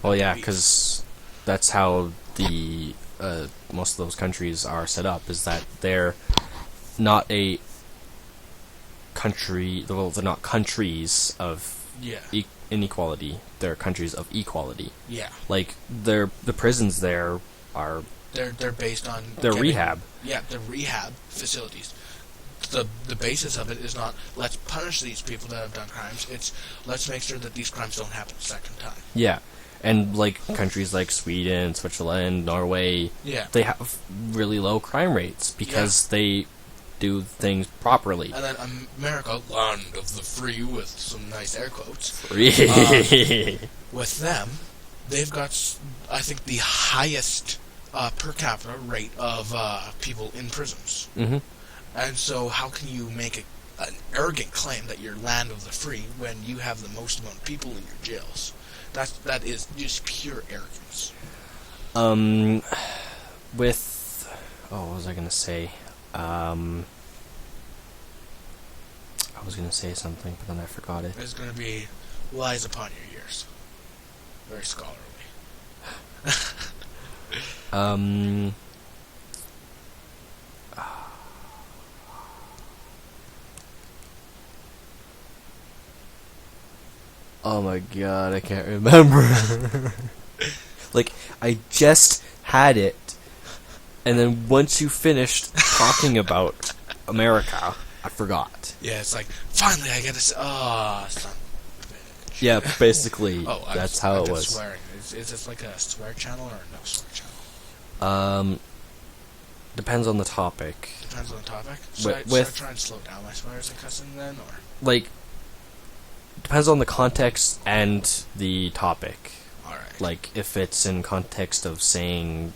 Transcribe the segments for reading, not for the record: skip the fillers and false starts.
Well, yeah, because that's how the most of those countries are set up. Is that they're not a country. Well, they're not countries of inequality. They're countries of equality. Yeah. Like the prisons there are. They're based on. They're rehab. Yeah, they're rehab facilities. The basis of it is not let's punish these people that have done crimes. It's let's make sure that these crimes don't happen a second time. Yeah, and like countries like Sweden, Switzerland, Norway, they have really low crime rates because they do things properly. And then America, land of the free, with some nice air quotes. Free. With them, they've got, I think, the highest per capita rate of people in prisons. Mm-hmm. And so how can you make an arrogant claim that you're land of the free when you have the most amount of people in your jails? That is just pure arrogance. What was I gonna say? I was gonna say something, but then I forgot it. It's gonna be lies upon your ears. Very scholarly. Oh my god, I can't remember. Like, I just had it, and then once you finished talking about America, I forgot. Yeah, it's like, finally I get to say, son of a bitch. Yeah, basically, Oh, that's how it was. Swearing. Is this like a swear channel or a no swear channel? Depends on the topic. Depends on the topic. Should I try and slow down my swears and cussing then, or? Like, depends on the context and the topic. Alright. Like, if it's in context of saying,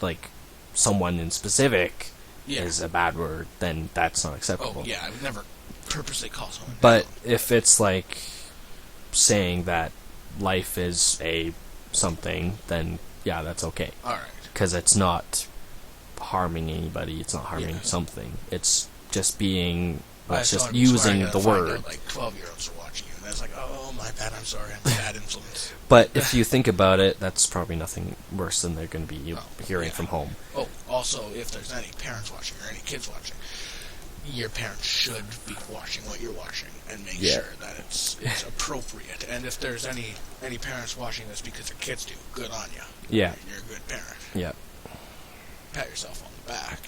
like, someone in specific is a bad word, then that's not acceptable. Oh, yeah, I would never purposely call someone But down. if it's, like, saying that life is a something, then, yeah, that's okay. Alright. Because it's not harming anybody, it's not harming something. It's just being... It's just using the word. Out, like 12-year-olds are watching you, and it's like, oh, my bad, I'm sorry, I'm a bad influence. But if you think about it, that's probably nothing worse than they're going to be hearing from home. Oh, also, if there's any parents watching or any kids watching, your parents should be watching what you're watching and make sure that it's appropriate. And if there's any parents watching this because their kids do, good on you. Yeah. You're a good parent. Yeah. Pat yourself on the back.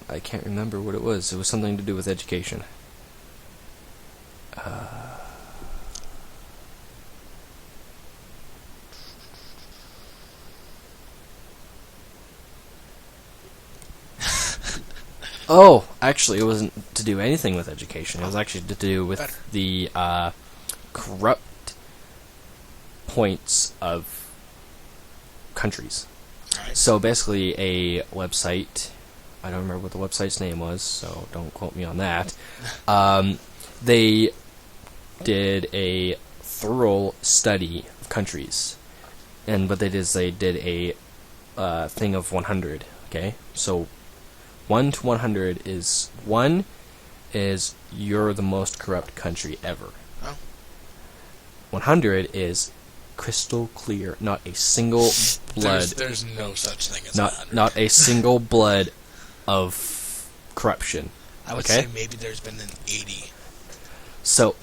I can't remember what it was. It was something to do with education. Oh, actually, it wasn't to do anything with education. It was actually to do with the corrupt points of countries. Right. So basically, a website. I don't remember what the website's name was, so don't quote me on that. They did a thorough study of countries, and what they did is they did a thing of 100. Okay, so 1 to 100 is 1 is you're the most corrupt country ever. Oh. 100 is crystal clear, not a single blood. There's no such thing as 100. Not a single blood of corruption. I would say maybe there's been an 80. So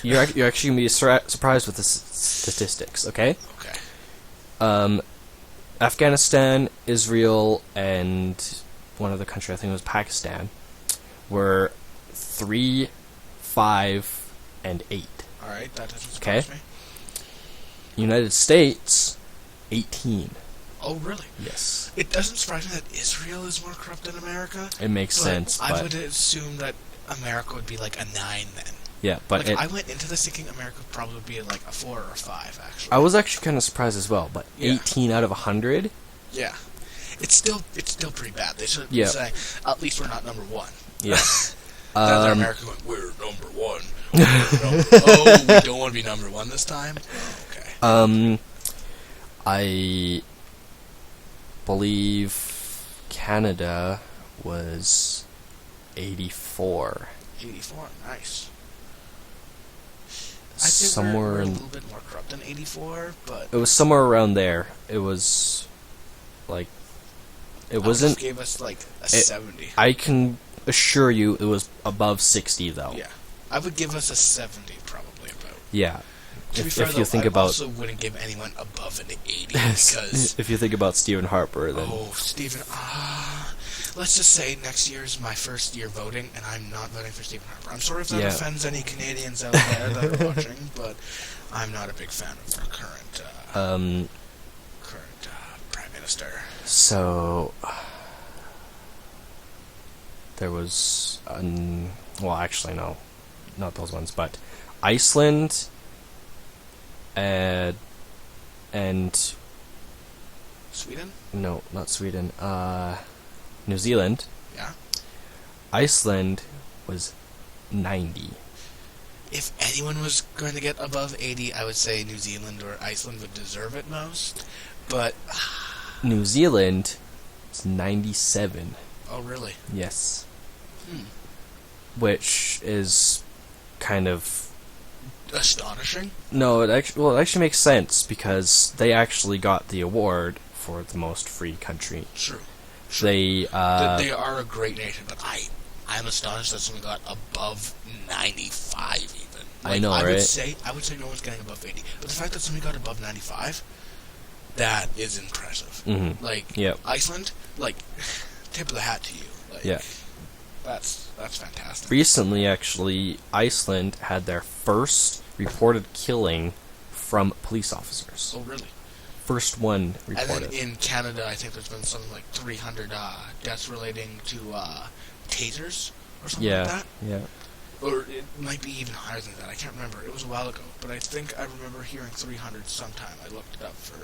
you're actually gonna be surprised with the statistics. Okay. Okay. Afghanistan, Israel, and one other country, I think it was Pakistan, were 3, 5, and 8. All right, that doesn't surprise me. United States, 18. Oh, really? Yes. It doesn't surprise me that Israel is more corrupt than America. It makes sense. I would assume that America would be like a 9 then. Yeah, but like, I went into this thinking America would probably be like a 4 or a 5, actually. I was actually kind of surprised as well, but 18 out of 100? Yeah. It's still pretty bad. They should say, at least we're not number 1. Yeah. That's America going, we're number 1. Oh, we don't want to be number 1 this time? Okay. I believe Canada was 84. 84, nice. I think somewhere we're a in, little bit more corrupt than 84, but it was somewhere around there. It was like it wasn't. gave us like a it, 70. I can assure you, it was above 60 though. Yeah, I would give us a 70 probably about. Yeah. To be If, fair, if though, you think I about also wouldn't give anyone above an 80 because if you think about Stephen Harper, then Stephen. Let's just say next year is my first year voting, and I'm not voting for Stephen Harper. I'm sorry if that offends any Canadians out there that are watching, but I'm not a big fan of our current Prime Minister. So there was well, actually no, not those ones, but Iceland and Sweden? No, not Sweden. New Zealand. Yeah. Iceland was 90. If anyone was going to get above 80, I would say New Zealand or Iceland would deserve it most. But New Zealand is 97. oh, really? Yes. Which is kind of astonishing. No, it actually makes sense because they actually got the award for the most free country. True. They are a great nation, but I'm astonished that someone got above 95 even. Like, I know, right? I would say no one's getting above 80, but the fact that somebody got above 95, that is impressive. Mm-hmm. Like, yep. Iceland, like, tip of the hat to you. Like, yeah. That's fantastic. Recently, actually, Iceland had their first reported killing from police officers. Oh, really? First one reported. And then in Canada, I think there's been something like 300 deaths relating to tasers or something like that. Yeah. Or it might be even higher than that. I can't remember. It was a while ago, but I think I remember hearing 300 sometime. I looked it up for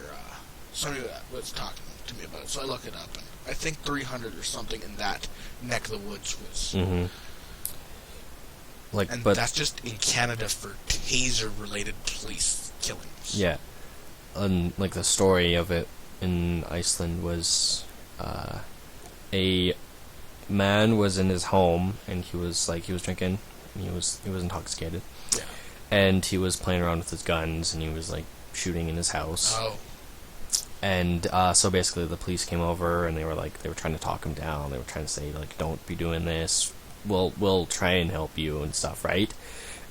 somebody that was talking to me about it, so I looked it up, and I think 300 or something in that neck of the woods was. Mm-hmm. And that's just in Canada for taser-related police killings. Yeah. And like the story of it in Iceland was a man was in his home and he was drinking and he was intoxicated. Yeah. And he was playing around with his guns and he was like shooting in his house. Oh. And so basically the police came over and they were trying to talk him down. They were trying to say like, don't be doing this. We'll try and help you and stuff, right?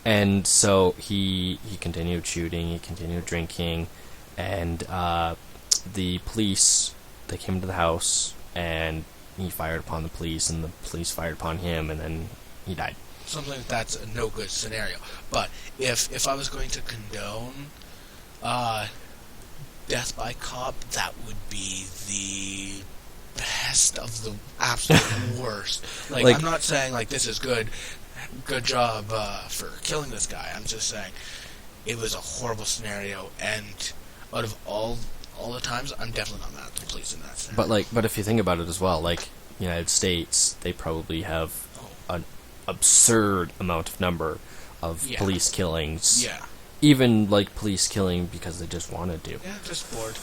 And so he continued shooting, he continued drinking, and the police, they came to the house and he fired upon the police and the police fired upon him and then he died. Something like that's a no good scenario. But if I was going to condone death by cop, that would be the best of the absolute worst. Like, I'm not saying like this is good job for killing this guy. I'm just saying it was a horrible scenario, and out of all the times, I'm definitely not mad at the police in that scenario. But if you think about it as well, like United States, they probably have an absurd amount of number of police killings. Yeah. Even like police killing because they just wanted to. Yeah, just bored.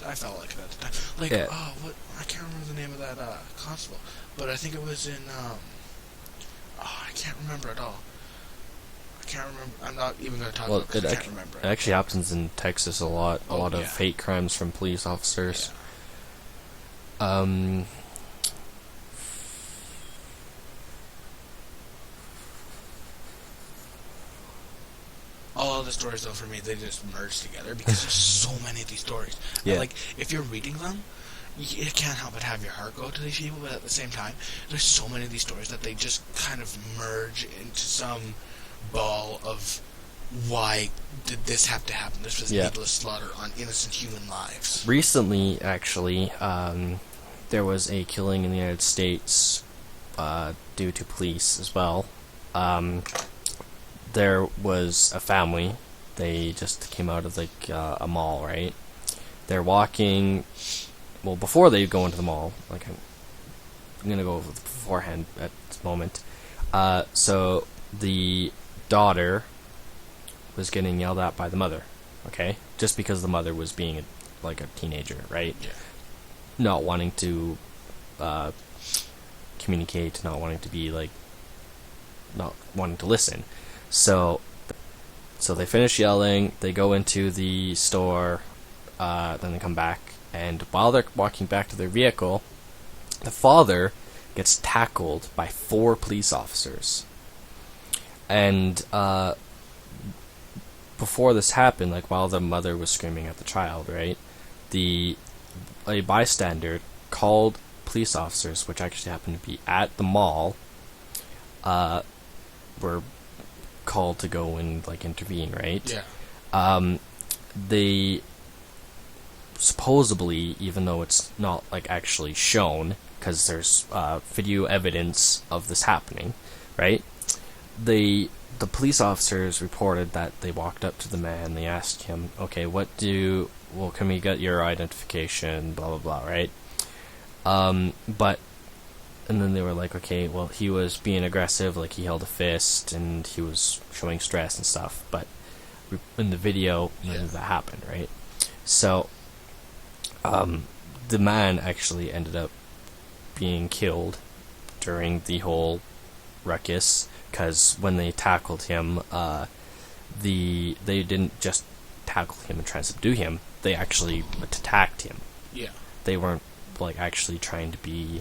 I felt like it at the time. Like, what? I can't remember the name of that constable, but I think it was in. I can't remember at all. I can't remember. I'm not even going to talk about it. I can't remember. It actually happens in Texas a lot. A lot of hate crimes from police officers. Yeah. All of the stories, though, for me, they just merge together because there's so many of these stories. Yeah. And, like, if you're reading them, you can't help but have your heart go to these people, but at the same time, there's so many of these stories that they just kind of merge into some ball of why did this have to happen? This was needless slaughter on innocent human lives. Recently, actually, there was a killing in the United States due to police as well. There was a family. They just came out of like a mall, right? They're walking. Well, before they go into the mall, like I'm gonna go over beforehand at this moment. So the daughter was getting yelled at by the mother, okay? Just because the mother was being like a teenager, right? Yeah. Not wanting to communicate, not wanting to be like, not wanting to listen. So So they finish yelling, they go into the store, then they come back, and while they're walking back to their vehicle, the father gets tackled by 4 police officers. And before this happened, like while the mother was screaming at the child, right, a bystander called police officers, which actually happened to be at the mall, were called to go and like intervene, right? Yeah. They supposedly, even though it's not like actually shown, because there's video evidence of this happening, right? The police officers reported that they walked up to the man, they asked him, okay, can we get your identification, blah blah blah, right? And then they were like, okay, well, he was being aggressive, like he held a fist and he was showing stress and stuff, but in the video, none of that happened, right? So the man actually ended up being killed during the whole ruckus, because when they tackled him, they didn't just tackle him and try and subdue him, they actually attacked him. Yeah. They weren't like actually trying to be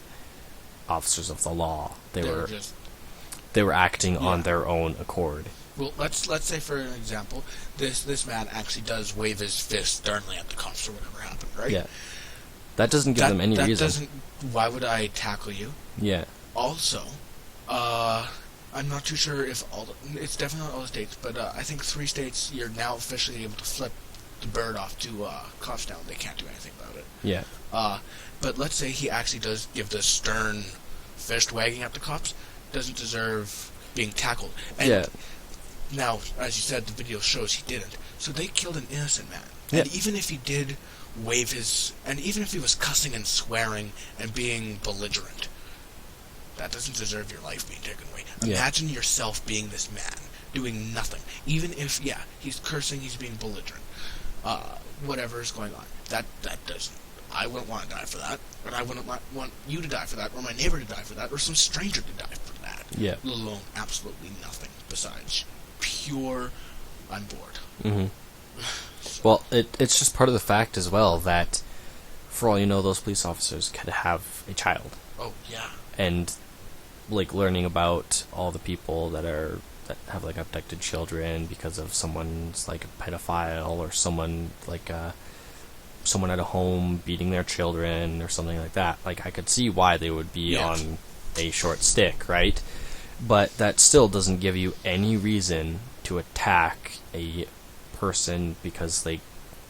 officers of the law. They were acting on their own accord. Well, let's say for an example, this man actually does wave his fist sternly at the cops or whatever happened, right? Yeah. That doesn't give them any reason. Why would I tackle you? Yeah. Also, I'm not too sure if it's definitely not all the states, but I think 3 states you're now officially able to flip the bird off to cops down. They can't do anything about it. Yeah. But let's say he actually does give the stern fist wagging at the cops, doesn't deserve being tackled. And now, as you said, the video shows he didn't. So they killed an innocent man. Yeah. And even if he did and even if he was cussing and swearing and being belligerent, that doesn't deserve your life being taken away. Yeah. Imagine yourself being this man, doing nothing. Even if, he's cursing, he's being belligerent, whatever is going on. That doesn't. I wouldn't want to die for that, and I wouldn't want you to die for that, or my neighbor to die for that, or some stranger to die for that. Yeah. Let alone absolutely nothing besides pure, I'm bored. Mm-hmm. Well, it's just part of the fact as well that, for all you know, those police officers could have a child. Oh, yeah. And, like, learning about all the people that have, like, abducted children because of someone's, like, a pedophile, or someone, like, someone at a home beating their children or something like that. Like, I could see why they would be on a short stick, right? But that still doesn't give you any reason to attack a person because they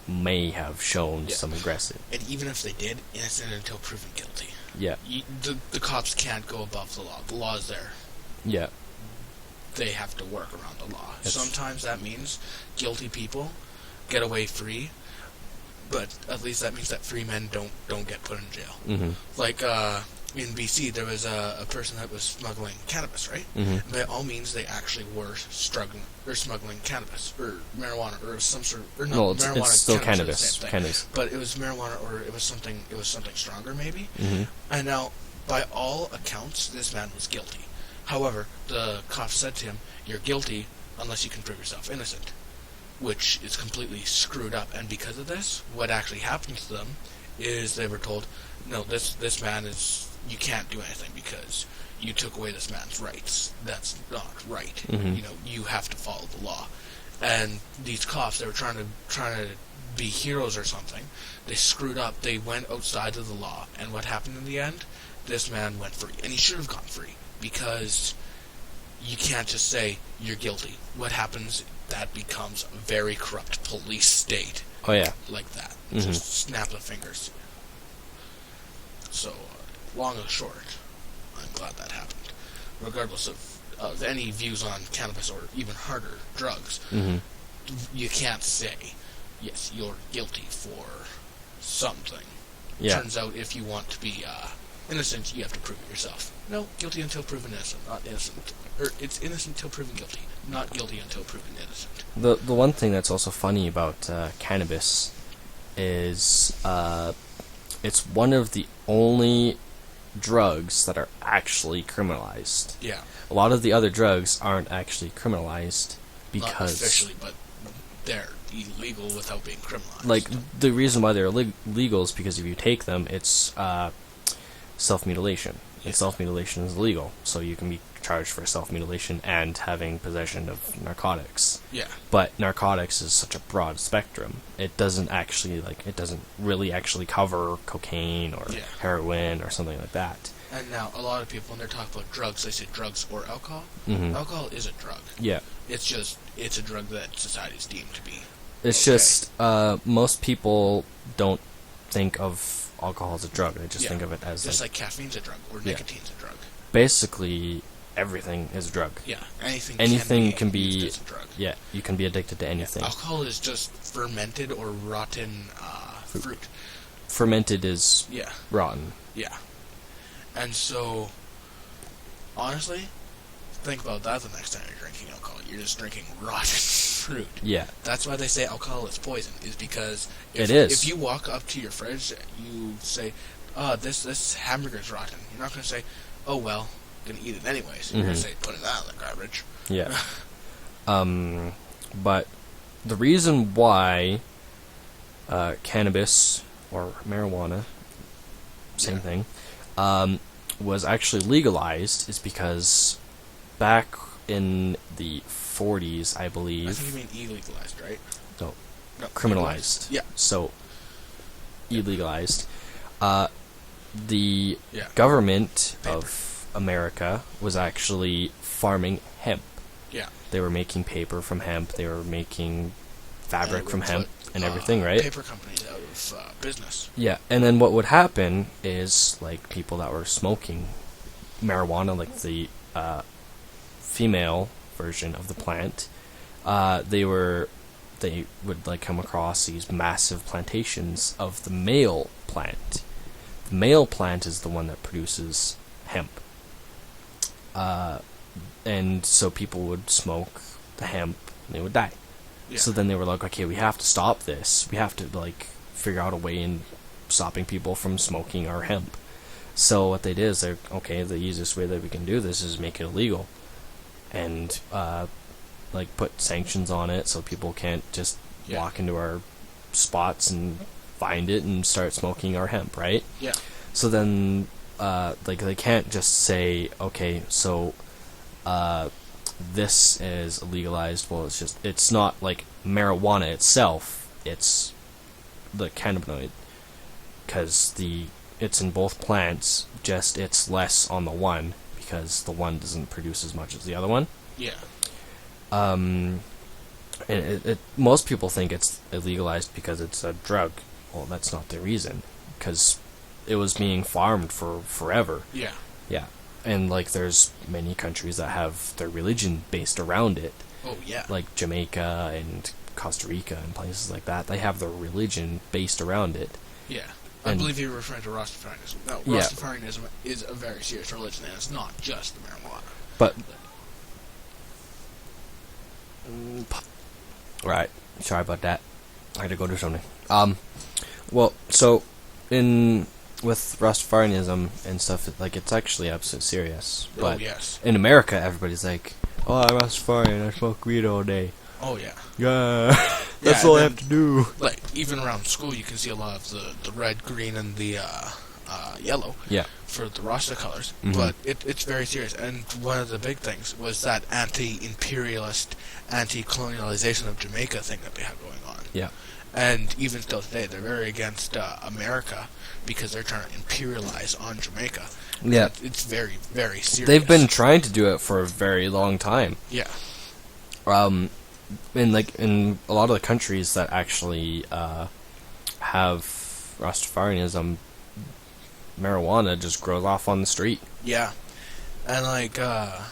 may have shown some aggressive. And even if they did, innocent until proven guilty. Yeah. The cops can't go above the law. The law is there. Yeah. They have to work around the law. Sometimes that means guilty people get away free, but at least that means that free men don't get put in jail. Mm-hmm. Like in BC, there was a person that was smuggling cannabis, right? Mm-hmm. By all means, they actually were smuggling cannabis or marijuana or some sort of. Or no, marijuana, it's still cannabis. Cannabis. But it was marijuana, or it was something stronger, maybe. Mm-hmm. And now, by all accounts, this man was guilty. However, the cops said to him, "You're guilty unless you can prove yourself innocent," which is completely screwed up. And because of this, what actually happened to them is they were told, "No, this man is. You can't do anything because you took away this man's rights. That's not right. Mm-hmm. You have to follow the law." And these cops, they were trying to be heroes or something. They screwed up. They went outside of the law. And what happened in the end? This man went free, and he should have gone free because you can't just say you're guilty. What happens? That becomes a very corrupt police state. Oh yeah, like that. Mm-hmm. Just snap the fingers. So, long and short, I'm glad that happened. Regardless of any views on cannabis or even harder drugs, mm-hmm. you can't say, yes, you're guilty for something. Yeah. Turns out if you want to be innocent, you have to prove it yourself. No, guilty until proven innocent, not innocent. Or it's innocent until proven guilty, not guilty until proven innocent. The one thing that's also funny about cannabis is it's one of the only drugs that are actually criminalized. Yeah. A lot of the other drugs aren't actually criminalized because... Not officially, but they're illegal without being criminalized. Like, the reason why they're legal is because if you take them, it's self-mutilation. And self-mutilation is illegal, so you can be charged for self-mutilation and having possession of narcotics. Yeah. But narcotics is such a broad spectrum. It doesn't really actually cover cocaine or heroin or something like that. And now, a lot of people, when they're talking about drugs, they say drugs or alcohol. Mm-hmm. Alcohol is a drug. Yeah. It's a drug that society's deemed to be. It's just, most people don't think of alcohol as a drug. They just think of it as just like caffeine's a drug or nicotine's a drug. Basically, everything is a drug. Yeah, anything can be as a drug. Yeah, you can be addicted to anything. Yeah, alcohol is just fermented or rotten fruit. Fermented is rotten. Yeah. And so, honestly, think about that the next time you're drinking alcohol. You're just drinking rotten fruit. Yeah. That's why they say alcohol is poison, is because if you walk up to your fridge, you say, oh, this hamburger's rotten. You're not going to say, oh, well, I'm going to eat it anyways. You're going to say, put it out of the garbage. Yeah. But the reason why cannabis or marijuana, same thing, was actually legalized is because back in the 40s, I believe. I think you mean illegalized, right? No, criminalized. Yeah. So, illegalized. The government of America was actually farming hemp. Yeah. They were making paper from hemp. They were making fabric from hemp and everything, right? Paper companies out of business. Yeah, and then what would happen is, like, people that were smoking marijuana, like the female version of the plant, they would like come across these massive plantations of the male plant. The male plant is the one that produces hemp. And so people would smoke the hemp and they would die. Yeah. So then they were like, okay, we have to stop this. We have to, like, figure out a way in stopping people from smoking our hemp. So what they did is they're, okay, the easiest way that we can do this is make it illegal. And, like, put sanctions on it so people can't just walk into our spots and find it and start smoking our hemp, right? Yeah. So then, like, they can't just say, okay, so, this is legalized. Well, it's not like marijuana itself, it's the cannabinoid, because it's in both plants, just it's less on the one, because the one doesn't produce as much as the other one. Yeah. And most people think it's illegalized because it's a drug. Well, that's not the reason, because it was being farmed for forever. Yeah. Yeah. And, like, there's many countries that have their religion based around it. Oh, yeah. Like Jamaica and Costa Rica and places like that. They have their religion based around it. Yeah. I believe you're referring to Rastafarianism. No, Rastafarianism is a very serious religion, and it's not just the marijuana. But... Right. Sorry about that. I had to go do something. Well, so, with Rastafarianism and stuff, like, it's actually absolutely serious. But yes. In America, everybody's like, oh, I'm Rastafarian, I smoke weed all day. Oh, yeah. Yeah. That's all I have to do. Like, even around school, you can see a lot of the red, green, and the yellow. Yeah. For the Rasta colors. Mm-hmm. But it's very serious. And one of the big things was that anti-imperialist, anti-colonialization of Jamaica thing that they have going on. Yeah. And even still today, they're very against America because they're trying to imperialize on Jamaica. Yeah. It's very, very serious. They've been trying to do it for a very long time. Yeah. In a lot of the countries that actually have Rastafarianism, marijuana just grows off on the street. Yeah. And, like, I'm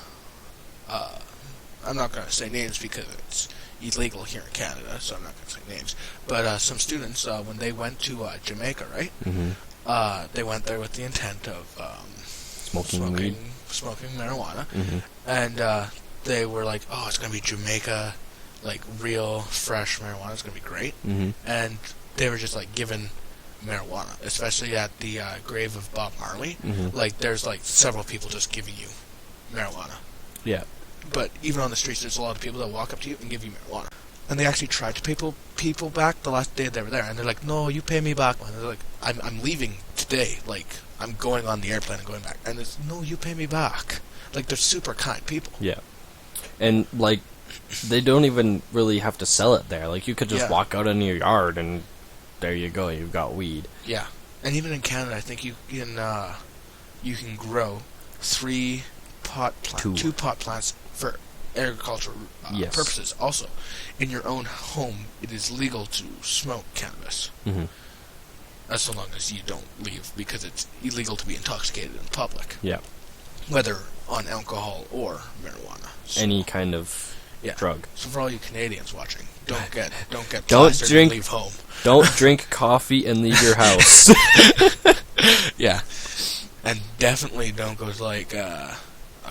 not going to say names because it's illegal here in Canada, so I'm not going to say names. But some students, when they went to Jamaica, right? Mm-hmm. They went there with the intent of smoking weed, smoking marijuana, mm-hmm. and they were like, "Oh, it's going to be Jamaica, like real fresh marijuana. It's going to be great." Mm-hmm. And they were just like given marijuana, especially at the grave of Bob Marley. Mm-hmm. Like, there's like several people just giving you marijuana. Yeah. But even on the streets, there's a lot of people that walk up to you and give you marijuana. and they actually tried to pay people back the last day they were there, and they're like, "No, you pay me back." And they're like, "I'm leaving today. Like, I'm going on the airplane and going back." And it's, "No, you pay me back." Like, they're super kind people. Yeah. And, like, they don't even really have to sell it there. Like, you could just walk out in your yard, and there you go. You've got weed. Yeah. And even in Canada, I think you can grow 2 pot plants for agricultural purposes. Also, in your own home, it is legal to smoke cannabis. Mm-hmm. As long as you don't leave, because it's illegal to be intoxicated in public. Yeah. Whether on alcohol or marijuana. So, any kind of drug. So for all you Canadians watching, don't get plastered and leave home. Don't drink coffee and leave your house. Yeah. And definitely don't go to like a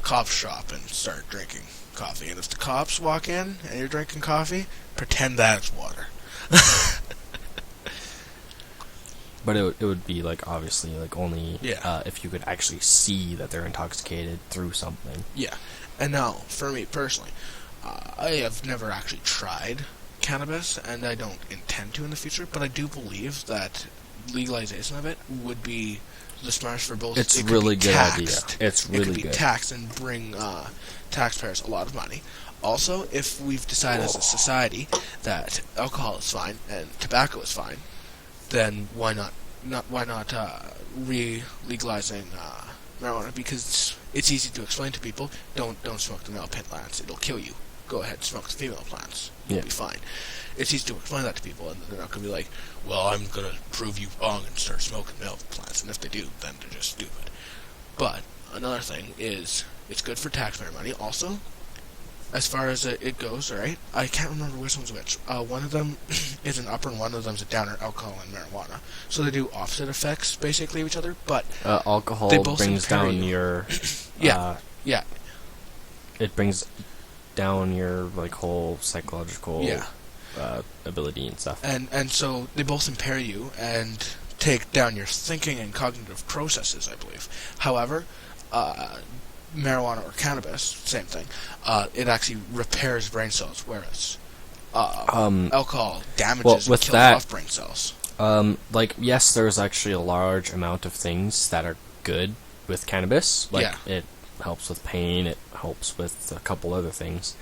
cop's shop and start drinking coffee. And if the cops walk in and you're drinking coffee, pretend that's water. But it would be, like, obviously, like, only if you could actually see that they're intoxicated through something. Yeah. And now, for me personally, I have never actually tried cannabis, and I don't intend to in the future, but I do believe that legalization of it would be the smartest for both. It's a really good idea. It's really good. It could be taxed and bring taxpayers a lot of money. Also, if we've decided as a society that alcohol is fine and tobacco is fine, then why not legalizing marijuana? Because it's easy to explain to people. Don't smoke the male plant plants. It'll kill you. Go ahead, smoke the female plants. You'll be fine. It's easy to explain that to people, and they're not going to be like, "Well, I'm going to prove you wrong and start smoking male plants." And if they do, then they're just stupid. But another thing is, it's good for taxpayer money. Also, as far as it goes, right? I can't remember which one's which. One of them is an upper and one of them's a downer, alcohol and marijuana. So they do opposite effects, basically, of each other, but alcohol they both brings down your... It brings down your, like, whole psychological ability and stuff. And so they both impair you and take down your thinking and cognitive processes, I believe. However, marijuana or cannabis, same thing. It actually repairs brain cells, whereas alcohol damages and kills off brain cells. Like, yes, there's actually a large amount of things that are good with cannabis. Like, it helps with pain. It helps with a couple other things.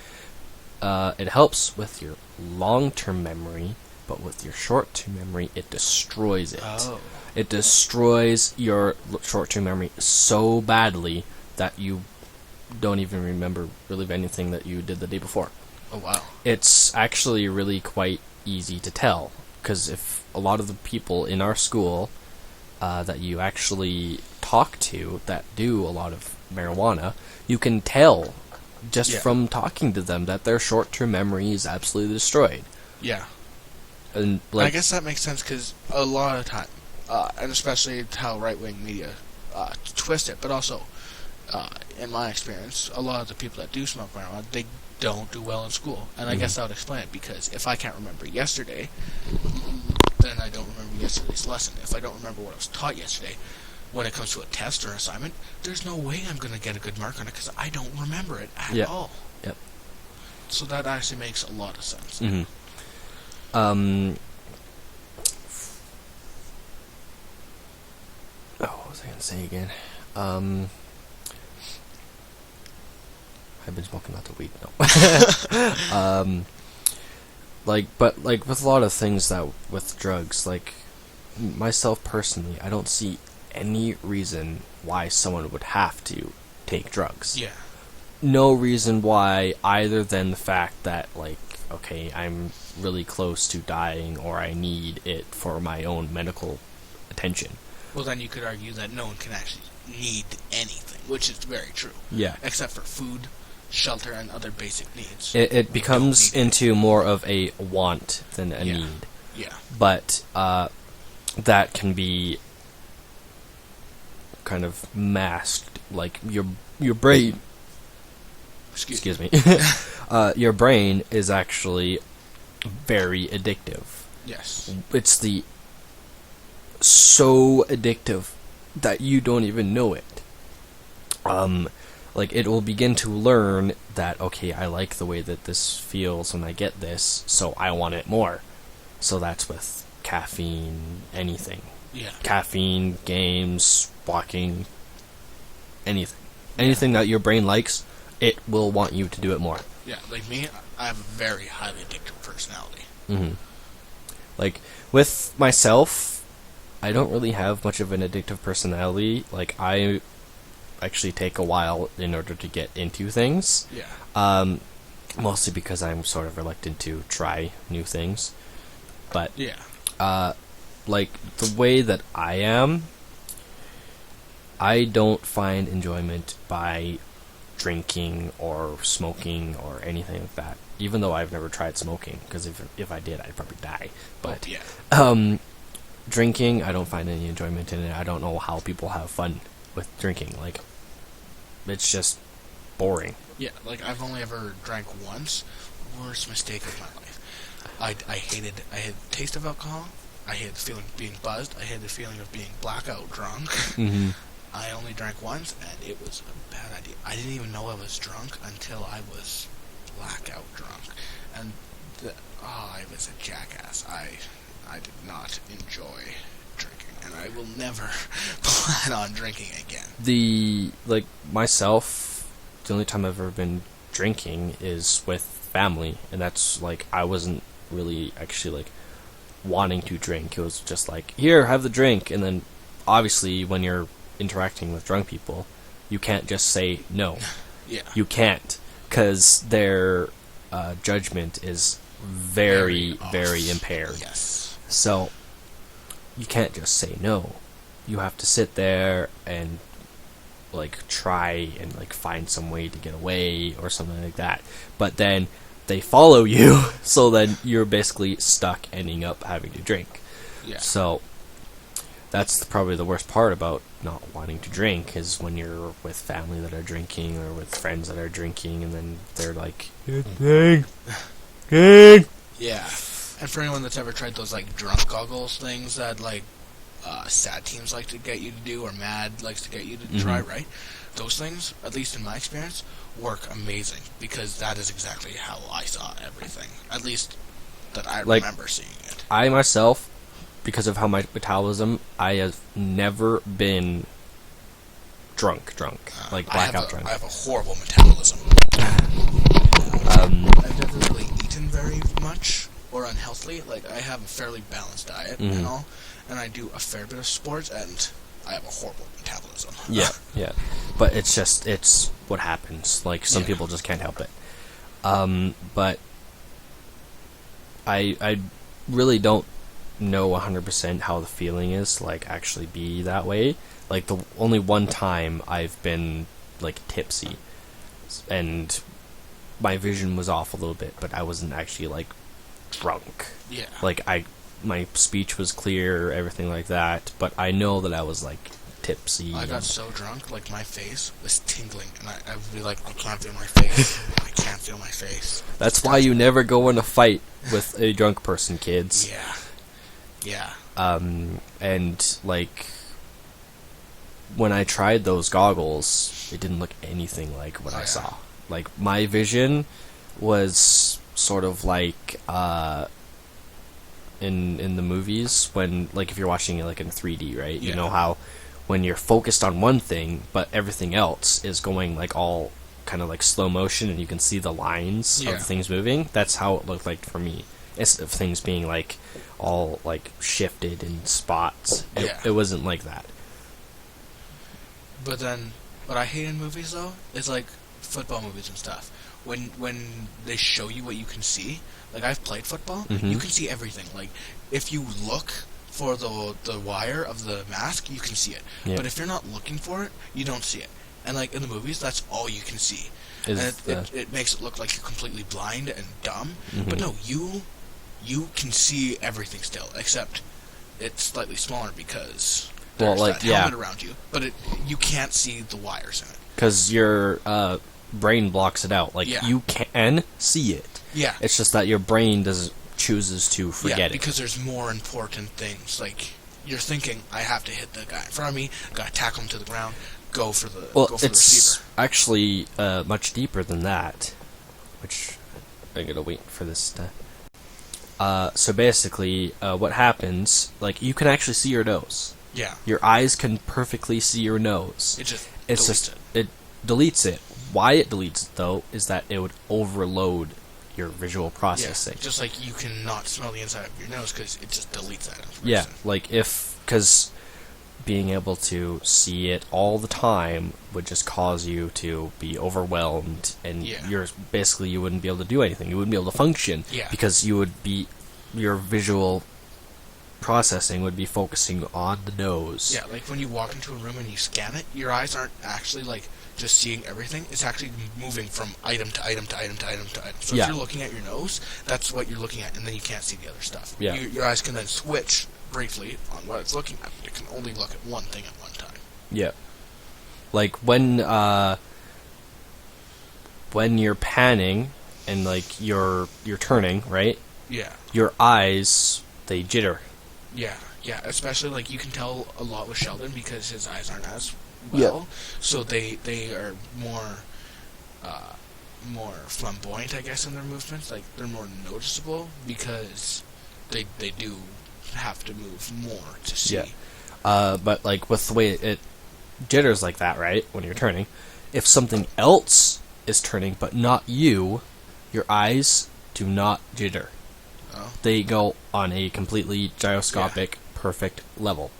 It helps with your long-term memory, but with your short-term memory, it destroys it. Oh. It destroys your short-term memory so badly that you don't even remember really anything that you did the day before. Oh, wow. It's actually really quite easy to tell, because if a lot of the people in our school that you actually talk to that do a lot of marijuana, you can tell just from talking to them that their short-term memory is absolutely destroyed. Yeah. And like, I guess that makes sense, because a lot of the time, and especially how right-wing media twist it, but also, in my experience, a lot of the people that do smoke marijuana, they don't do well in school. And I guess that would explain it, because if I can't remember yesterday, then I don't remember yesterday's lesson. If I don't remember what I was taught yesterday, when it comes to a test or assignment, there's no way I'm going to get a good mark on it, because I don't remember it at all. Yep. So that actually makes a lot of sense. Mm-hmm. What was I going to say again? I've been smoking lots of weed. No. But with a lot of things that with drugs, like myself personally, I don't see any reason why someone would have to take drugs. Yeah. No reason why, either than the fact that, like, okay, I'm really close to dying, or I need it for my own medical attention. Well, then you could argue that no one can actually need anything, which is very true. Yeah. Except for food, shelter, and other basic needs. It becomes into more of a want than a need. Yeah. But that can be kind of masked, like your brain. Excuse me. Your brain is actually very addictive. Yes. It's so addictive that you don't even know it. like, it will begin to learn that, okay, I like the way that this feels when I get this, so I want it more. So that's with caffeine, anything. Yeah. Caffeine, games, walking, anything. Anything that your brain likes, it will want you to do it more. Yeah, like me, I have a very highly addictive personality. Mm-hmm. Like, with myself, I don't really have much of an addictive personality. Like, I actually take a while in order to get into things. Yeah. Mostly because I'm sort of reluctant to try new things. But, yeah. Like, the way that I am, I don't find enjoyment by drinking or smoking or anything like that. Even though I've never tried smoking, because if I did, I'd probably die. But drinking, I don't find any enjoyment in it. I don't know how people have fun with drinking. Like, it's just boring. Yeah, like I've only ever drank once. Worst mistake of my life. I hated the taste of alcohol. I hated the feeling of being buzzed. I hated the feeling of being blackout drunk. Mm-hmm. I only drank once, and it was a bad idea. I didn't even know I was drunk until I was blackout drunk, and I was a jackass. I did not enjoy drinking, and I will never plan on drinking again. Myself, the only time I've ever been drinking is with family, and that's, like, I wasn't really actually, like, wanting to drink. It was just like, here, have the drink, and then, obviously, when you're interacting with drunk people, you can't just say no. Yeah. You can't, because their judgment is very, very impaired. Yes. So, you can't just say no. You have to sit there and, like, try and, like, find some way to get away or something like that. But then they follow you, so then you're basically stuck ending up having to drink. Yeah. So, that's probably the worst part about not wanting to drink, is when you're with family that are drinking or with friends that are drinking, and then they're like, drink. Yeah. And for anyone that's ever tried those, like, drunk goggles things that, like, sad teams like to get you to do, or Mad likes to get you to try, right? Those things, at least in my experience, work amazing, because that is exactly how I saw everything. At least that I remember seeing it. I myself, because of how my metabolism, I have never been drunk, like blackout drunk. I have a horrible metabolism. I've never really eaten very much or unhealthily. Like, I have a fairly balanced diet and all, and I do a fair bit of sports, and I have a horrible metabolism. Yeah. But it's what happens. Like, some people just can't help it. But I really don't know 100% how the feeling is, like, actually be that way. Like, the only one time I've been, like, tipsy, and my vision was off a little bit, but I wasn't actually, like, drunk. Yeah. Like, my speech was clear, everything like that, but I know that I was, like, tipsy. I got so drunk, like, my face was tingling, and I would be like, I can't feel my face. I can't feel my face. That's why you never go in a fight with a drunk person, kids. Yeah. And, like, when I tried those goggles, it didn't look anything like what I saw. Like, my vision was sort of like, in the movies, when, like, if you're watching it, like, in 3D, right? You know how when you're focused on one thing, but everything else is going, like, all kind of like slow motion, and you can see the lines of things moving. That's how it looked like for me. Instead of things being, like, all, like, shifted in spots. It wasn't like that. But then, what I hate in movies, though, is, like, football movies and stuff. When they show you what you can see, like, I've played football, you can see everything. Like, if you look for the wire of the mask, you can see it. But if you're not looking for it, you don't see it. And, like, in the movies, that's all you can see. And it makes it look like you're completely blind and dumb. But no, you can see everything still, except it's slightly smaller because there's that helmet around you. But you can't see the wires in it. Because your brain blocks it out. Like, you can see it. Yeah. It's just that your brain chooses to forget it. Because there's more important things, like you're thinking, I have to hit the guy in front of me, gotta tackle him to the ground, go for the it's receiver. actually much deeper than that, which I'm gonna wait for this to... so basically, what happens, like, you can actually see your nose. Yeah. Your eyes can perfectly see your nose. It just It's deletes just, it. it deletes it. Why it deletes it, though, is that it would overload your visual processing. Yeah, just like you cannot smell the inside of your nose because it just deletes that information. Yeah, like because being able to see it all the time would just cause you to be overwhelmed, and you wouldn't be able to do anything. You wouldn't be able to function because your visual processing would be focusing on the nose. Yeah, like when you walk into a room and you scan it, your eyes aren't actually like just seeing everything. It's actually moving from item to item to item to item to item. So if you're looking at your nose, that's what you're looking at, and then you can't see the other stuff. Yeah. Your eyes can then switch briefly on what it's looking at, but it can only look at one thing at one time. Yeah. Like when you're panning and like you're turning, right? Yeah. Your eyes, they jitter. Yeah, especially like you can tell a lot with Sheldon because his eyes aren't as well, so they are more flamboyant, I guess, in their movements. Like they're more noticeable because they do have to move more to see. Yeah. But like with the way it jitters like that, right? When you're turning, if something else is turning but not you, your eyes do not jitter. Oh. They go on a completely gyroscopic, perfect level.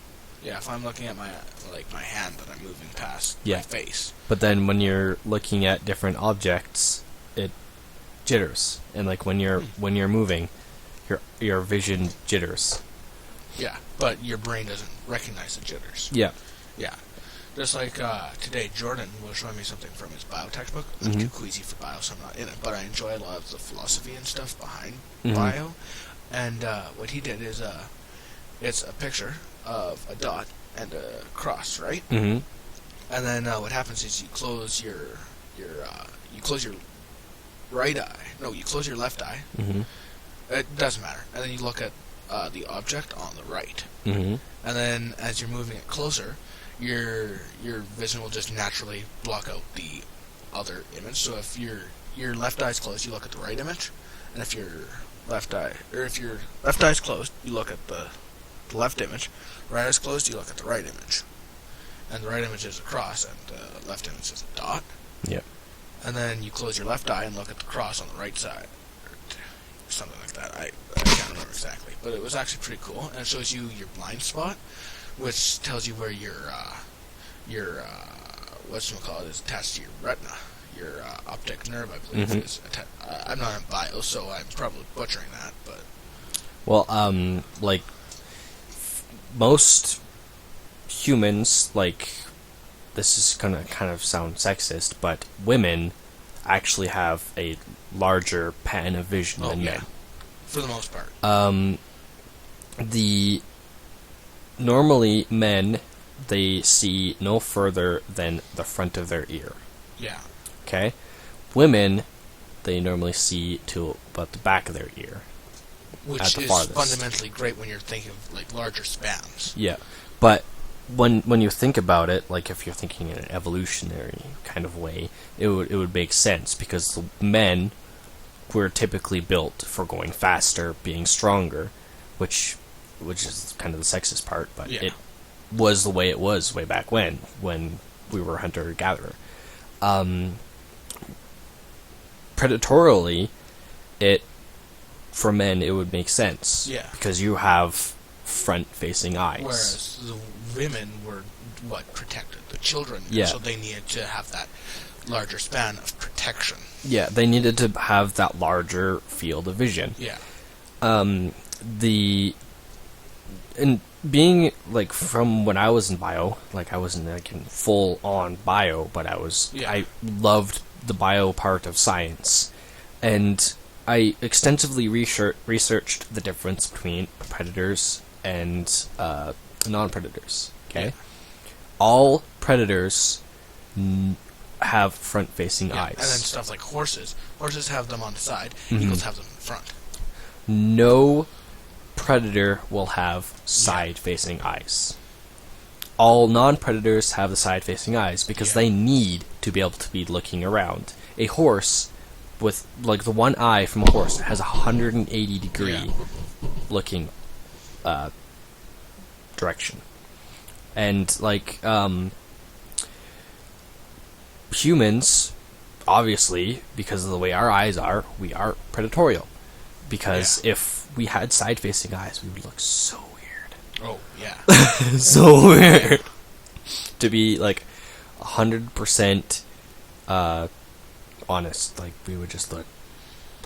Yeah, if I'm looking at my hand that I'm moving past my face. But then when you're looking at different objects, it jitters, and like when you're moving, your vision jitters. Yeah, but your brain doesn't recognize the jitters. Yeah. Yeah. Just like today, Jordan was showing me something from his bio textbook. I'm too queasy for bio, so I'm not in it. But I enjoy a lot of the philosophy and stuff behind bio. And what he did is, it's a picture of a dot and a cross, right? Mm-hmm. And then what happens is you close your right eye. No, you close your left eye. Mm-hmm. It doesn't matter. And then you look at the object on the right. Mm-hmm. And then as you're moving it closer, your vision will just naturally block out the other image. So if your left eye's closed, you look at the right image, and if your left eye's closed, you look at the left image. Right eye's closed, you look at the right image, and the right image is a cross, and the left image is a dot. Yep. And then you close your left eye and look at the cross on the right side, or something like that. I can't remember exactly, but it was actually pretty cool, and it shows you your blind spot, which tells you where your whatchamacallit is attached to your retina. Your optic nerve, I believe, is attached. I'm not in bio, so I'm probably butchering that, but... Well, like, most humans, like, this is gonna kind of sound sexist, but women actually have a larger pan of vision than men. For the most part. Normally men, they see no further than the front of their ear. Yeah. Okay? Women, they normally see to about the back of their ear. Which is fundamentally great when you're thinking of, like, larger spans. Yeah. But when you think about it, like if you're thinking in an evolutionary kind of way, it would make sense because the men were typically built for going faster, being stronger, which is kind of the sexist part, but it was the way it was way back when we were hunter-gatherer. Predatorially, for men, it would make sense. Yeah. Because you have front-facing eyes. Whereas the women were, protected. The children. Yeah. So they needed to have that larger span of protection. Yeah, they needed to have that larger field of vision. Yeah. And being, like, from when I was in bio, like, I wasn't, like, in full-on bio, but I loved the bio part of science. And I extensively researched the difference between predators and non-predators, okay? Yeah. All predators have front-facing eyes. And then stuff like horses. Horses have them on the side. Eagles have them in front. No predator will have side-facing eyes. All non-predators have the side-facing eyes because they need to be able to be looking around. A horse with, like, the one eye from a horse has a 180-degree looking direction. And, like, humans, obviously, because of the way our eyes are, we are predatorial. Because if we had side-facing eyes, we would look so weird. Oh, yeah. So weird. To be, like, 100% honest, like, we would just look...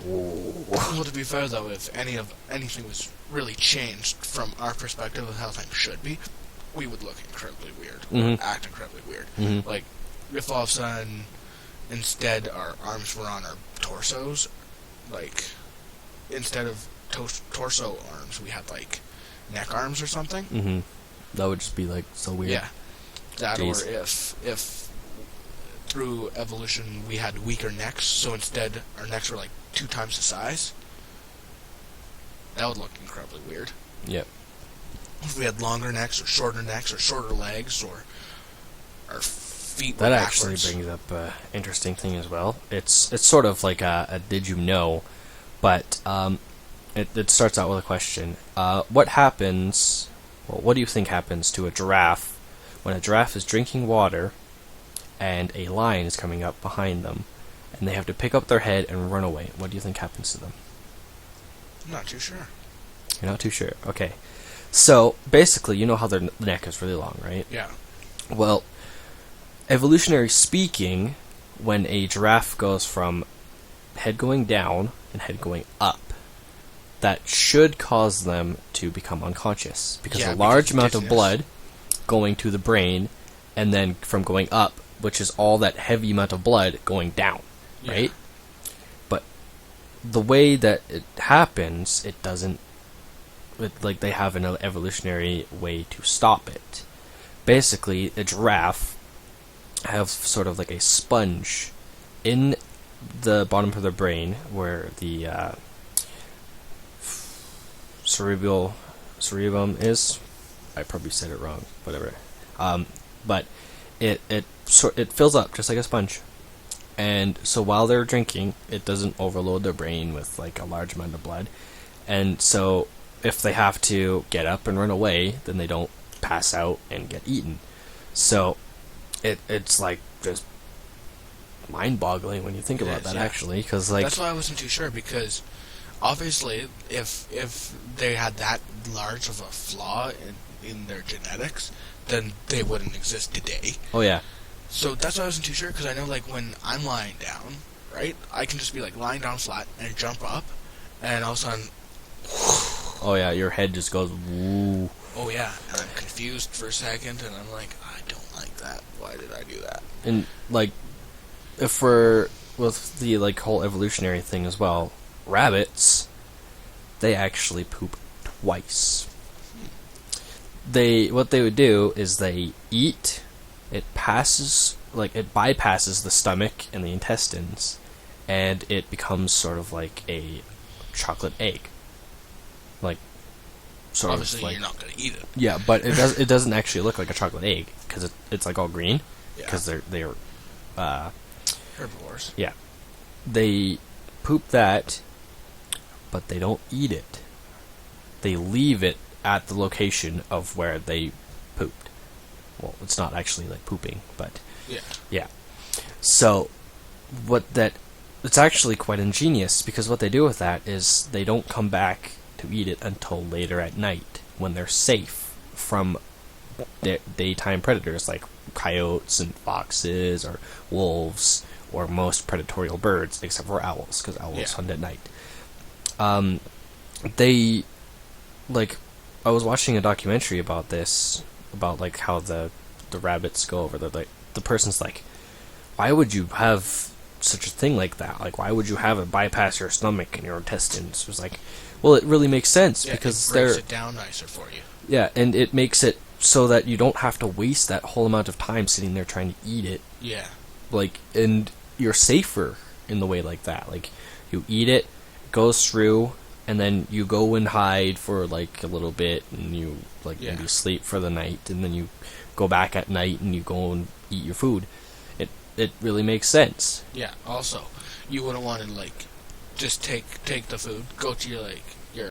Well, to be fair, though, if anything was really changed from our perspective of how things should be, we would look incredibly weird. Or act incredibly weird. Mm-hmm. Like, if all of a sudden, instead, our arms were on our torsos, like... Instead of torso arms, we had, like, neck arms or something. Mm-hmm. That would just be, like, so weird. Yeah. That, Jeez. or if through evolution we had weaker necks, so instead our necks were, like, 2 times the size, that would look incredibly weird. Yep. If we had longer necks, or shorter legs, or our feet were That backwards. actually brings up an interesting thing as well. It's sort of like a did you know, but it starts out with a question. What happens, well, what do you think happens to a giraffe when a giraffe is drinking water and a lion is coming up behind them and they have to pick up their head and run away? What do you think happens to them? I'm not too sure. You're not too sure? Okay. So, basically, you know how their neck is really long, right? Yeah. Well, evolutionary speaking, when a giraffe goes from head going down and head going up, that should cause them to become unconscious. Because a large amount of blood going to the brain, and then from going up, which is all that heavy amount of blood going down, right? But the way that it happens, it doesn't... like, they have an evolutionary way to stop it. Basically, a giraffe have sort of like a sponge in the bottom of their brain where the cerebrum is. I probably said it wrong, whatever. But it fills up just like a sponge, and so while they're drinking, it doesn't overload their brain with like a large amount of blood, and so if they have to get up and run away, then they don't pass out and get eaten. So it's like just mind-boggling when you think about that, actually, because like that's why I wasn't too sure, because obviously if they had that large of a flaw in their genetics, then they wouldn't exist today. Oh yeah. So that's why I wasn't too sure, because I know, like, when I'm lying down, right, I can just be like lying down flat and jump up, and all of a sudden, oh yeah, your head just goes woo. Oh yeah, and I'm confused for a second, and I'm like, I don't like that. Why did I do that? And like, if we're with the like whole evolutionary thing as well, rabbits, they actually poop twice. What they would do is they eat, it bypasses the stomach and the intestines, and it becomes sort of like a chocolate egg. Like, sort Obviously, of like, you're not going to eat it. Yeah, but it doesn't actually look like a chocolate egg because it's like all green because they're herbivores. Yeah, they poop that, but they don't eat it. They leave it at the location of where they pooped. Well, it's not actually like pooping, but yeah. So it's actually quite ingenious, because what they do with that is they don't come back to eat it until later at night when they're safe from daytime predators like coyotes and foxes or wolves or most predatory birds, except for owls, because owls hunt at night. They, like, I was watching a documentary about this, about like how the rabbits go over. The person's like, why would you have such a thing like that? Like, why would you have it bypass your stomach and your intestines? It was like, well, it really makes sense, because it breaks it down nicer for you. Yeah, and it makes it so that you don't have to waste that whole amount of time sitting there trying to eat it. Yeah. Like, and you're safer in the way like that. Like, you eat it, goes through, and then you go and hide for like a little bit, and you like Yeah. maybe sleep for the night, and then you go back at night and you go and eat your food. It really makes sense. Yeah. Also, you wouldn't want to like just take the food, go to your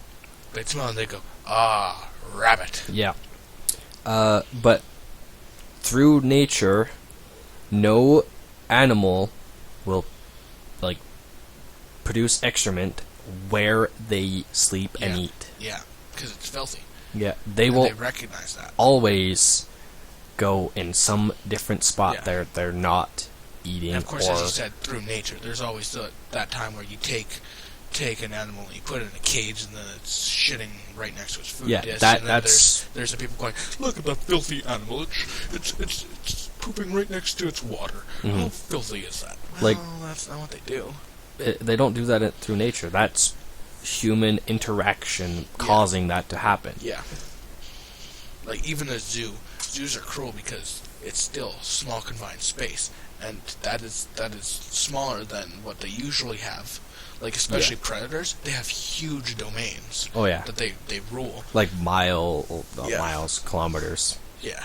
they smell and they go, rabbit. Yeah. But through nature, no animal will like produce excrement where they sleep and eat. Yeah, because it's filthy. Yeah, they And will they recognize that. always go in some different spot. Yeah. They're not eating. And of course, or as you said, through nature, there's always that time where you take an animal and you put it in a cage, and then it's shitting right next to its food Yeah, dish. that- and then that's- there's the people going, look at that filthy animal. It's pooping right next to its water. Mhm. How filthy is that? Well, Like- that's not what they do. they don't do that through nature. That's human interaction causing that to happen. Yeah. Like even a zoo. Zoos are cruel because it's still small confined space, and that is smaller than what they usually have. Like especially predators, they have huge domains Oh yeah, that they rule. like not Yeah. miles, kilometers. Yeah.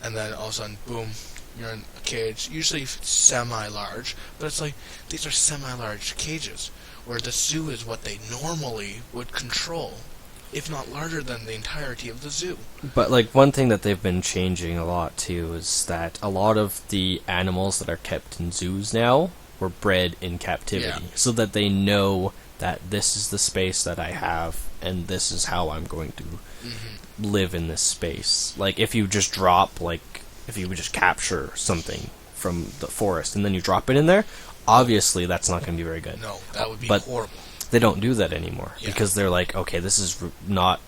And then all of a sudden, boom, you're in a cage. Usually semi-large, but it's like these are semi-large cages where the zoo is what they normally would control, if not larger than the entirety of the zoo. But like one thing that they've been changing a lot too is that a lot of the animals that are kept in zoos now were bred in captivity, Yeah. so that they know that this is the space that I have, and this is how I'm going to live in this space. Like if you just drop, like if you would just capture something from the forest and then you drop it in there, obviously that's not going to be very good. No, that would be But horrible. They don't do that anymore Yeah. because they're like, okay, this is not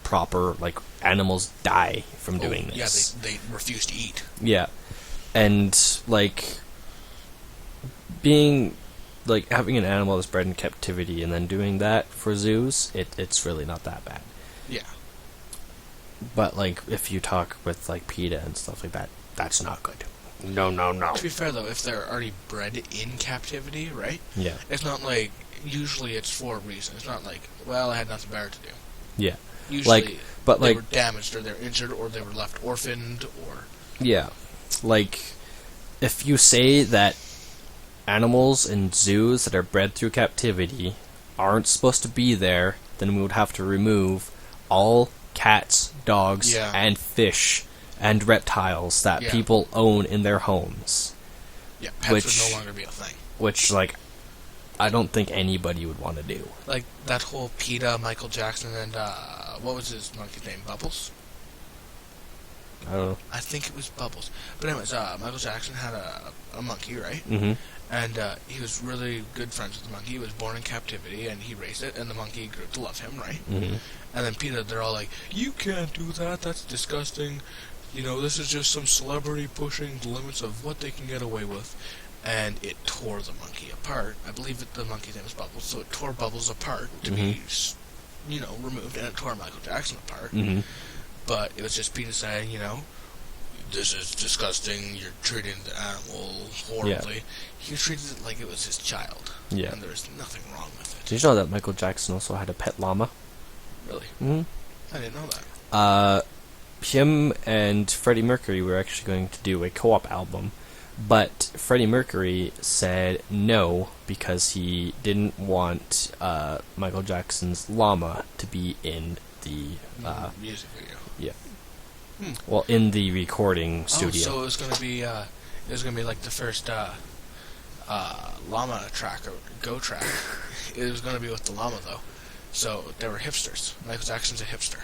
proper. Like animals die from doing this. Yeah, they refuse to eat. Yeah, and like being like having an animal that's bred in captivity and then doing that for zoos, it's really not that bad. Yeah. But like if you talk with like PETA and stuff like that, that's not good. No. To be fair though, if they're already bred in captivity, right? Yeah, It's not like usually it's for a reason. It's not like, well, I had nothing better to do. yeah, Usually, but they like were damaged, or they're injured, or they were left orphaned, or yeah, like if you say that animals in zoos that are bred through captivity aren't supposed to be there, then we would have to remove all cats, dogs, Yeah. and fish and reptiles that Yeah. people own in their homes. yeah, pets Which- would no longer be a thing. Which, like, I don't think anybody would want to do. Like that whole PETA, Michael Jackson, and what was his monkey's name? Bubbles. I don't know. I think it was Bubbles. But anyways, Michael Jackson had a monkey, right? Mm-hmm. And he was really good friends with the monkey. He was born in captivity, and he raised it, and the monkey grew to love him, right? Mm-hmm. And then PETA, they're all like, you can't do that, that's disgusting. You know, this is just some celebrity pushing the limits of what they can get away with. And it tore the monkey apart. I believe the monkey's name is Bubbles, so it tore Bubbles apart to be, removed, and it tore Michael Jackson apart. Mm-hmm. But it was just PETA saying, this is disgusting, you're treating the animal horribly. He treated it like it was his child. Yeah. And there's nothing wrong with it. Did you know that Michael Jackson also had a pet llama? Really? Mm-hmm. I didn't know that. Him and Freddie Mercury were actually going to do a co-op album, but Freddie Mercury said no because he didn't want Michael Jackson's llama to be in the Music video. well, in the recording studio. Oh, so it was gonna be like the first llama track or go track. It was gonna be with the llama though. So they were hipsters. Michael Jackson's a hipster.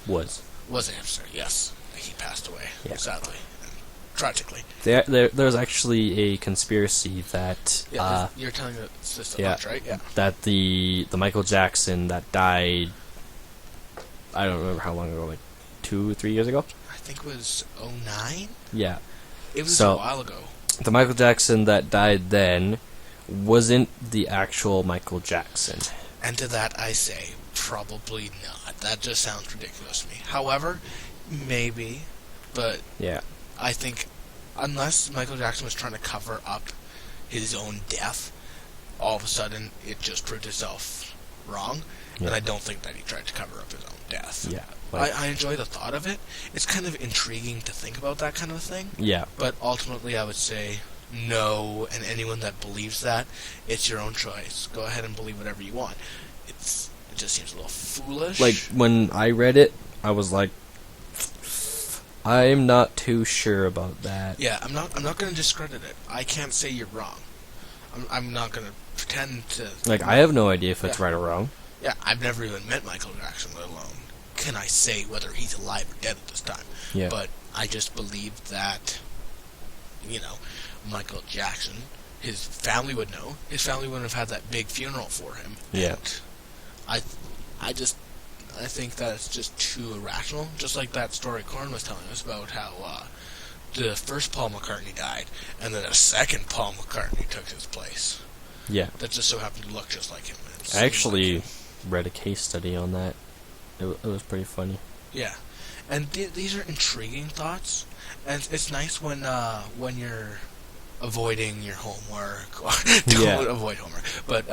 Was Was a hipster, yes. He passed away, Yeah. sadly, and tragically. there's actually a conspiracy that Yeah, you're telling me it's just a yeah. bunch, right? Yeah. that the Michael Jackson that died, I don't remember how long ago, like 2-3 years ago. I think it was 2009? Yeah, It was So- a while ago. the Michael Jackson that died then wasn't the actual Michael Jackson. And to that I say, probably not. That just sounds ridiculous to me. However, maybe, but Yeah. I think unless Michael Jackson was trying to cover up his own death, all of a sudden it just proved itself wrong, and I don't think that he tried to cover up his own death. Yeah. I enjoy the thought of it. It's kind of intriguing to think about that kind of thing. Yeah. But ultimately, I would say no, and anyone that believes that, it's your own choice. Go ahead and believe whatever you want. It just seems a little foolish. Like, when I read it, I was like, I'm not too sure about that. Yeah, I'm not going to discredit it. I can't say you're wrong. I'm not going to pretend to... Like, I have no idea if it's right or wrong. Yeah, I've never even met Michael Jackson, let alone can I say whether he's alive or dead at this time. Yeah. But I just believe that, Michael Jackson, his family would know. His family wouldn't have had that big funeral for him. Yeah. And I think that it's just too irrational. Just like that story Corn was telling us about how the first Paul McCartney died, and then a second Paul McCartney took his place. Yeah. That just so happened to look just like him. I actually read a case study on that. It was pretty funny. Yeah. And these are intriguing thoughts, and it's nice when you're avoiding your homework, or don't avoid homework, but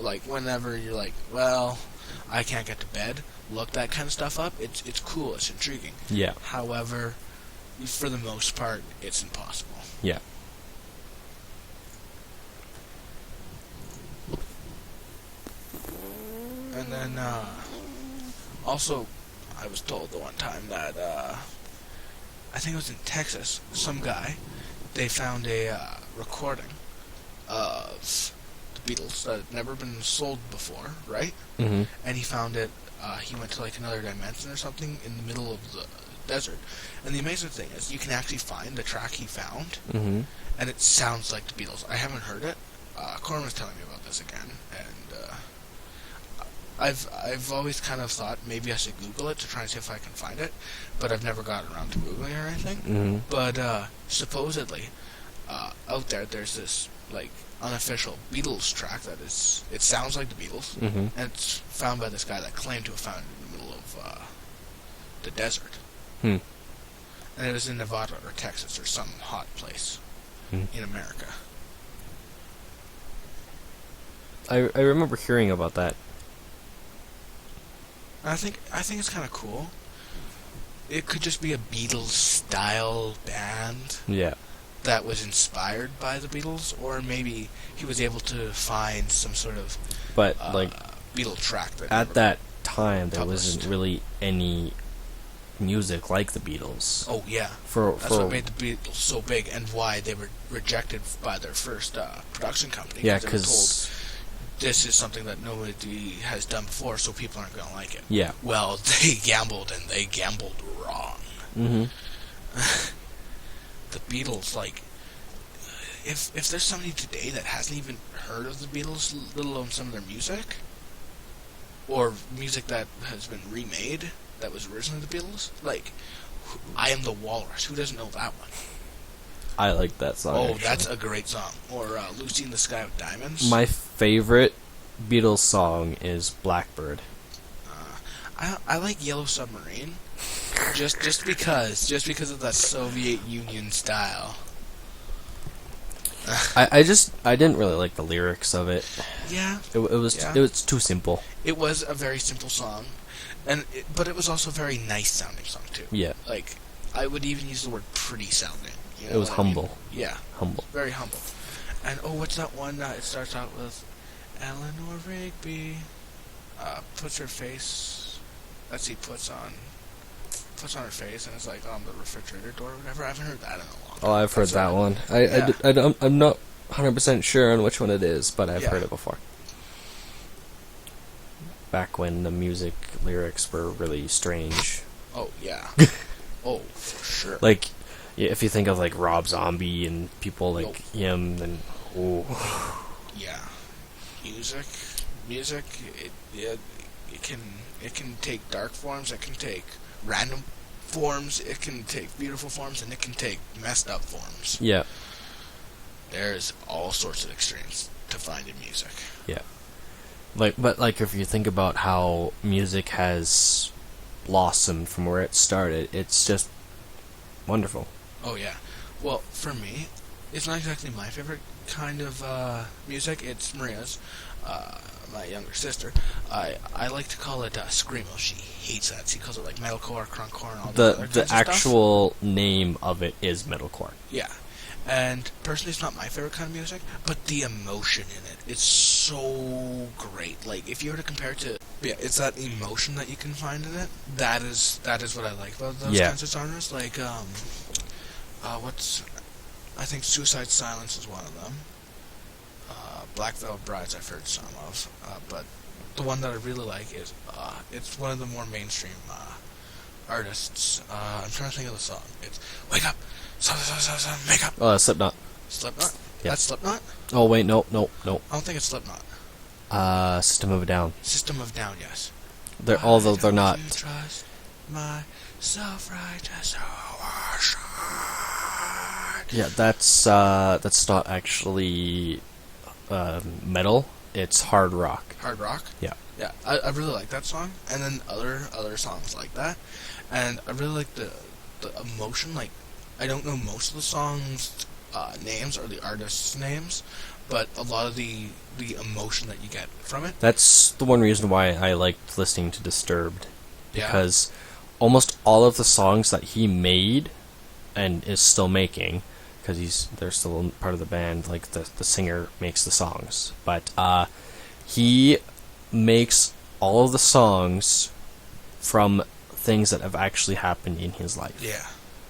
like whenever you're like, well, I can't get to bed, look that kind of stuff up. It's cool. It's intriguing. Yeah. However, for the most part, it's impossible. Yeah. And then also, I was told the one time that I think it was in Texas, some guy, they found a recording of the Beatles that had never been sold before, right? Mm-hmm. And he found it, he went to like another dimension or something in the middle of the desert. And the amazing thing is, you can actually find the track he found, Mm-hmm. and it sounds like the Beatles. I haven't heard it. Corin was telling me about this again, and I've always kind of thought maybe I should Google it to try and see if I can find it, but I've never gotten around to Googling or anything. Mm-hmm. But supposedly, out there's this like unofficial Beatles track that it sounds like the Beatles, Mm-hmm. and it's found by this guy that claimed to have found it in the middle of the desert. Hmm. And it was in Nevada or Texas or some hot place in America. I remember hearing about that. I think it's kind of cool. It could just be a Beatles-style band Yeah. that was inspired by the Beatles, or maybe he was able to find some sort of But, Beatle track that at that time, there published. wasn't really any music like the Beatles. Oh yeah, that's what made the Beatles so big, and why they were rejected by their first production company. Yeah, they were told because this is something that nobody has done before, so people aren't going to like it. yeah. Well, they gambled, and they gambled wrong. Mm-hmm. The Beatles, like, if there's somebody today that hasn't even heard of the Beatles, let alone some of their music, or music that has been remade that was originally the Beatles, like, I Am the Walrus. Who doesn't know that one? I like that song. Oh, actually. that's a great song. Or Lucy in the Sky with Diamonds. My favorite Beatles song is Blackbird. I like Yellow Submarine, just because of that Soviet Union style. I didn't really like the lyrics of it. Yeah, It was too simple. it was a very simple song, but it was also a very nice sounding song too. Yeah. Like, I would even use the word pretty sounding. You know It was what I mean? humble. Yeah, Humble. very humble. And what's that one? It starts out with Eleanor Rigby puts her face. Let's see, puts on her face, and it's like on the refrigerator door or whatever. I haven't heard that in a long time. Oh, I've heard that one. I'm not 100% sure on which one it is, but I've heard it before. Back when the music lyrics were really strange. Oh, yeah. Oh, for sure. Like, yeah, if you think of like Rob Zombie and people like him, then yeah, music. It can take dark forms. It can take random forms. It can take beautiful forms, and it can take messed up forms. Yeah. There's all sorts of extremes to find in music. Yeah. But if you think about how music has blossomed from where it started, it's just wonderful. Oh yeah. Well, for me, It's not exactly my favorite kind of music. It's Maria's, my younger sister. I like to call it screamo. She hates that. She calls it like metalcore, crunkcore, and all that other kinds The of stuff. actual name of it is metalcore. Yeah. And personally, it's not my favorite kind of music, but the emotion in it is so great. Like, if you were to compare it to, yeah, it's that emotion that you can find in it. That is what I like about those kinds of genres. Like, I think Suicide Silence is one of them. Black Veil Brides I've heard some of, but the one that I really like is, it's one of the more mainstream artists. I'm trying to think of the song. It's Wake Up! Make up. Oh, Slipknot. Slipknot? Yeah. That's Slipknot? Oh wait, no. I don't think it's Slipknot. System of a Down. System of Down, yes. Although they're not. You trust my self-righteous Yeah, that's not actually metal. It's hard rock. Hard rock? Yeah. Yeah, I really like that song, and then other songs like that, and I really like the emotion. Like, I don't know most of the songs' names or the artists' names, but a lot of the emotion that you get from it. That's the one reason why I liked listening to Disturbed, Yeah. because almost all of the songs that he made and is still making, because they're still part of the band. Like the singer makes the songs, but he makes all of the songs from things that have actually happened in his life. Yeah.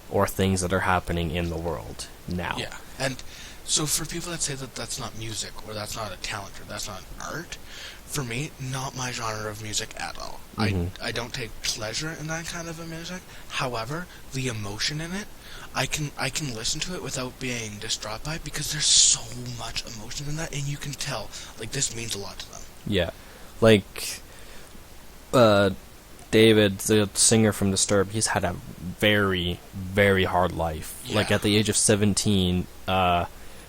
Or things that are happening in the world now. Yeah, and so for people that say that that's not music, or that's not a talent, or that's not an art, for me, not my genre of music at all. Mm-hmm. I don't take pleasure in that kind of a music. However, the emotion in it, I can listen to it without being distraught by it, because there's so much emotion in that, and you can tell, like, this means a lot to them. Yeah. Like, David, the singer from Disturbed, he's had a very, very hard life. Yeah. Like, at the age of 17,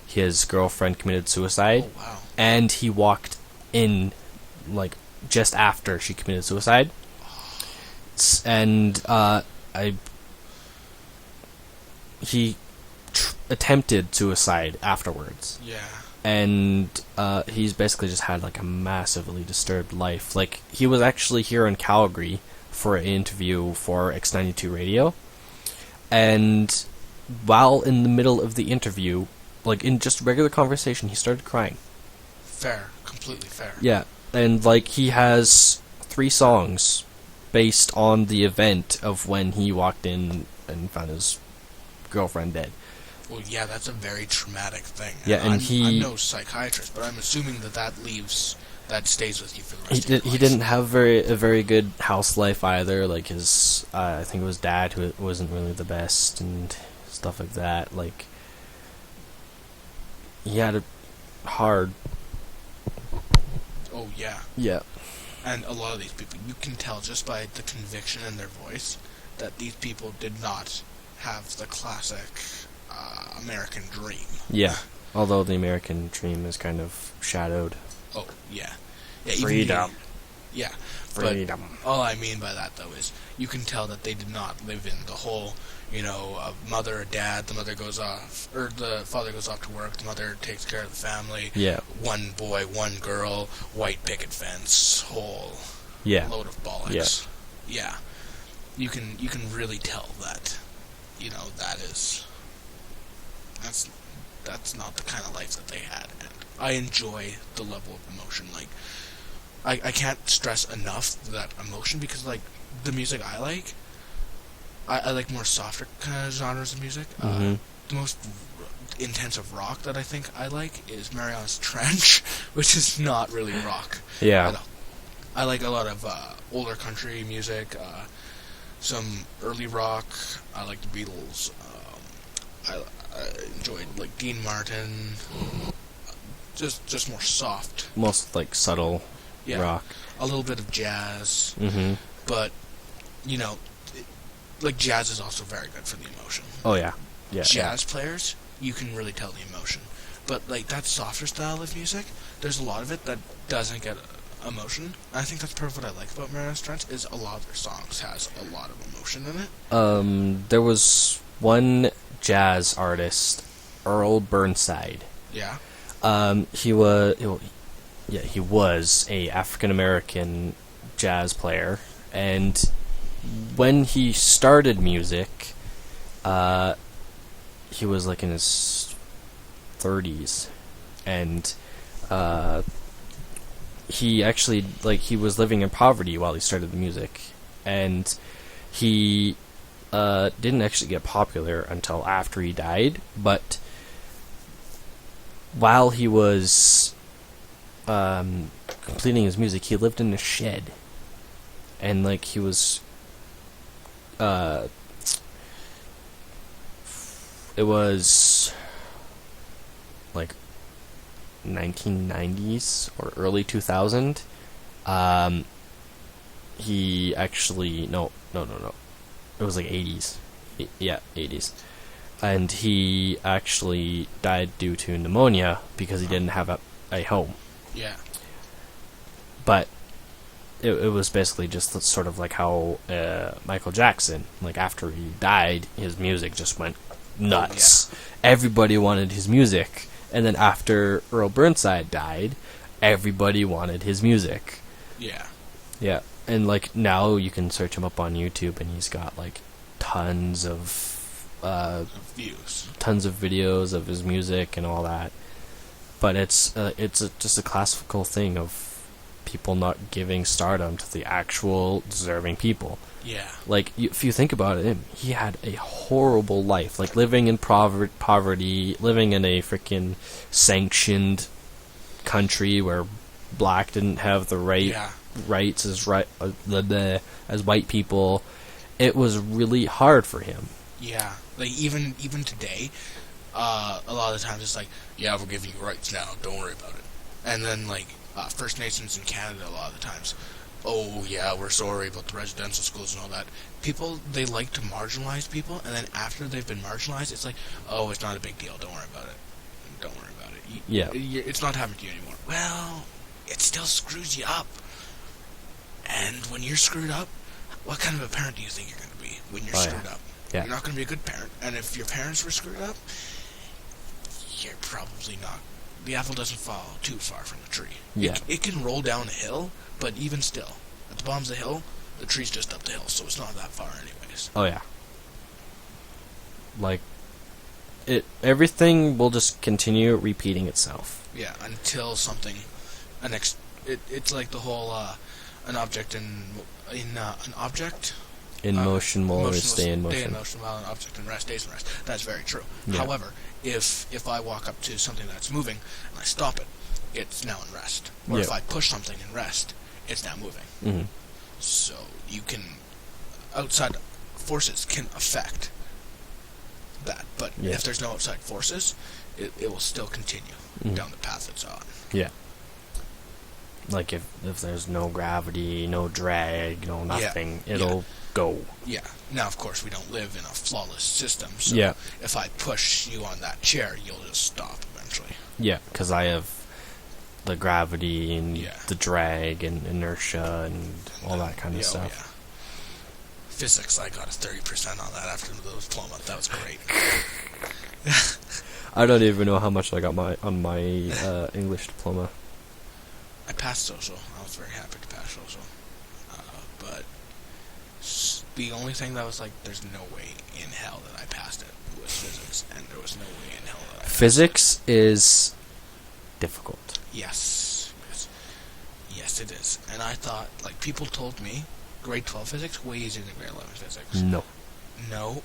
his girlfriend committed suicide. Oh, wow. And he walked in, like, just after she committed suicide. And, he attempted suicide afterwards. Yeah. And he's basically just had like a massively disturbed life. Like, he was actually here in Calgary for an interview for X92 Radio, and while in the middle of the interview, like in just regular conversation, he started crying. Fair. Completely fair. Yeah, and like he has 3 songs based on the event of when he walked in and found his girlfriend dead. Well, yeah, that's a very traumatic thing. Yeah, and I'm no psychiatrist, but I'm assuming that stays with you for the rest of your life. He didn't have a very good house life either. Like his, I think it was dad who wasn't really the best and stuff like that. Like, he had it hard. Oh, yeah. Yeah. And a lot of these people, you can tell just by the conviction in their voice that these people did not have the classic American dream. Yeah. Although the American dream is kind of shadowed. Oh, yeah. Yeah, Freedom. Yeah. Freedom. But all I mean by that, though, is you can tell that they did not live in the whole, a mother, a dad, the mother goes off, or the father goes off to work, the mother takes care of the family. Yeah. One boy, one girl, white picket fence, whole load of bollocks. Yeah. You can really tell that, that's not the kind of life that they had. And I enjoy the level of emotion. Like, I can't stress enough that emotion, because, like, the music I like more softer kind of genres of music. Mm-hmm. The most intensive rock that I think I like is Mariana's Trench, which is not really rock. Yeah. I like a lot of older country music, some early rock. I like the Beatles. I enjoyed, like, Dean Martin. Just more soft. Most, like, subtle rock. A little bit of jazz. Mm-hmm. But, like, jazz is also very good for the emotion. Oh, yeah. Yeah. Jazz players, you can really tell the emotion. But, like, that softer style of music, there's a lot of it that doesn't get emotion. And I think that's part of what I like about Mariana's Trench, is a lot of their songs has a lot of emotion in it. There was one jazz artist Earl Burnside. Yeah. He was a African American jazz player, and when he started music, he was like in his 30s, and he actually, like, he was living in poverty while he started the music, and he didn't actually get popular until after he died, but while he was completing his music, he lived in a shed, and like he was it was like 1990s or early 2000. He actually no, it was like 80s. Yeah, 80s. And he actually died due to pneumonia because he didn't have a home. Yeah. But it was basically just sort of like how Michael Jackson, like after he died, his music just went nuts. Oh, yeah. Everybody wanted his music. And then after Earl Burnside died, everybody wanted his music. Yeah. Yeah. And like now you can search him up on YouTube, and he's got like tons of views, tons of videos of his music and all that. But it's just a classical thing of people not giving stardom to the actual deserving people. Yeah. Like, if you think about it, he had a horrible life, like living in poverty, living in a freaking sanctioned country where black didn't have the rights as as white people. It was really hard for him. Yeah, like even today, a lot of the times it's like, yeah, we're giving you rights now, don't worry about it. And then like First Nations in Canada, a lot of the times, oh yeah, we're sorry about the residential schools and all that. People, they like to marginalize people, and then after they've been marginalized, it's like, oh, it's not a big deal, don't worry about it. Don't worry about it. It's not happening to you anymore. Well, it still screws you up. And when you're screwed up, what kind of a parent do you think you're going to be when you're screwed up? Yeah. You're not going to be a good parent. And if your parents were screwed up, you're probably not. The apple doesn't fall too far from the tree. Yeah. It can roll down a hill, but even still, at the bottom of the hill, the tree's just up the hill, so it's not that far anyways. Oh, yeah. Like, everything will just continue repeating itself. Yeah, until something, it's like the whole, an object in an object... In motion will always stay in motion. Stay in motion while an object in rest stays in rest. That's very true. Yeah. However, if I walk up to something that's moving and I stop it, it's now in rest. Or if I push something in rest, it's now moving. Mm-hmm. So you can, outside forces can affect that, but if there's no outside forces, it will still continue down the path it's on. Yeah. Like if there's no gravity, no drag, no nothing, it'll go. Yeah. Now, of course, we don't live in a flawless system, so if I push you on that chair, you'll just stop eventually. Yeah, because I have the gravity and the drag and inertia and all that kind of stuff. Yeah. Physics, I got a 30% on that after the diploma. That was great. I don't even know how much I got on my English diploma. I passed social. I was very happy to pass social. But the only thing that was like, there's no way in hell that I passed it was physics, and there was no way in hell that I passed Physics is difficult. Yes, it is. And I thought, like, people told me, grade 12 physics, way easier than grade 11 physics. No,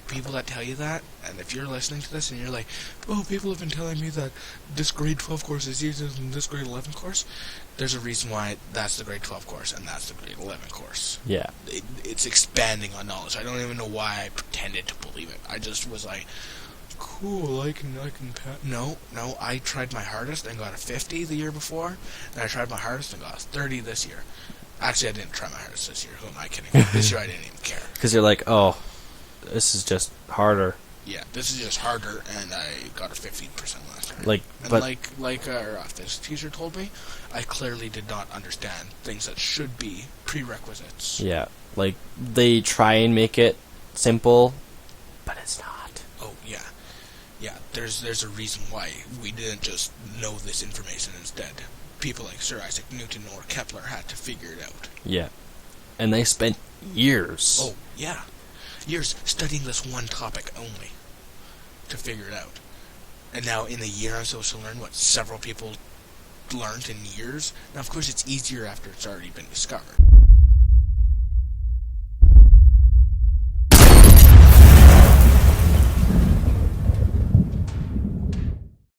people that tell you that, and if you're listening to this and you're like, oh, people have been telling me that this grade 12 course is easier than this grade 11 course, there's a reason why that's the grade 12 course and that's the grade 11 course. Yeah. It's expanding on knowledge. I don't even know why I pretended to believe it. I just was like, cool, I can No, I tried my hardest and got a 50 the year before, and I tried my hardest and got a 30 this year. Actually, I didn't try my hardest this year. Who am I kidding? This year I didn't even care. Because you're like, oh, this is just harder. Yeah, this is just harder, and I got a 15% last year. Like our physics teacher told me, I clearly did not understand things that should be prerequisites. Yeah, like, they try and make it simple, but it's not. Oh, yeah. Yeah, there's a reason why we didn't just know this information instead. People like Sir Isaac Newton or Kepler had to figure it out. Yeah. And they spent years. Oh, yeah. Years studying this one topic only to figure it out. And now in a year I'm supposed to learn what several people learned in years. Now, of course, it's easier after it's already been discovered.